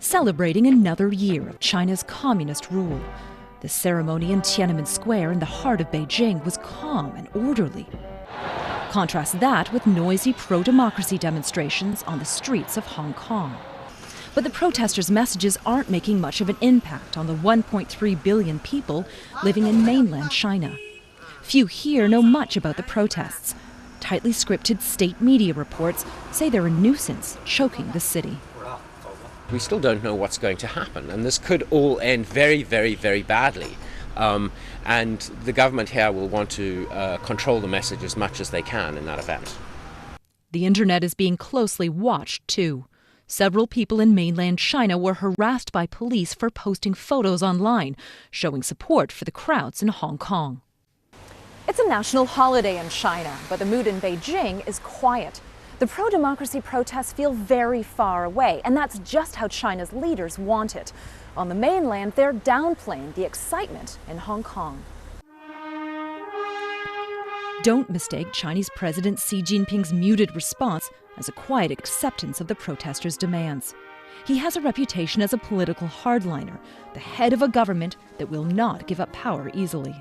celebrating another year of China's communist rule. The ceremony in Tiananmen Square in the heart of Beijing was calm and orderly. Contrast that with noisy pro-democracy demonstrations on the streets of Hong Kong. But the protesters' messages aren't making much of an impact on the 1.3 billion people living in mainland China. Few here know much about the protests. Tightly scripted state media reports say they're a nuisance, choking the city. We still don't know what's going to happen, and this could all end very, very, very badly. And the government here will want to control the message as much as they can in that event. The internet is being closely watched, too. Several people in mainland China were harassed by police for posting photos online, showing support for the crowds in Hong Kong. It's a national holiday in China, but the mood in Beijing is quiet. The pro-democracy protests feel very far away, and that's just how China's leaders want it. On the mainland, they're downplaying the excitement in Hong Kong. Don't mistake Chinese President Xi Jinping's muted response as a quiet acceptance of the protesters' demands. He has a reputation as a political hardliner, the head of a government that will not give up power easily.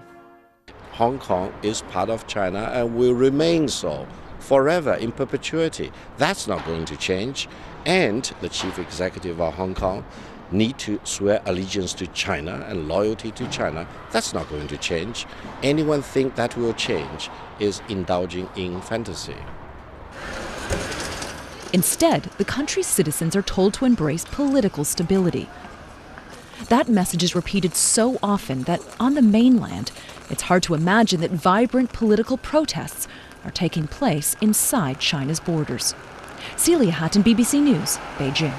Hong Kong is part of China and will remain so forever in perpetuity. That's not going to change. And the chief executive of Hong Kong need to swear allegiance to China and loyalty to China. That's not going to change. Anyone think that will change is indulging in fantasy. Instead, the country's citizens are told to embrace political stability. That message is repeated so often that on the mainland, it's hard to imagine that vibrant political protests are taking place inside China's borders. Celia Hatton, BBC News, Beijing.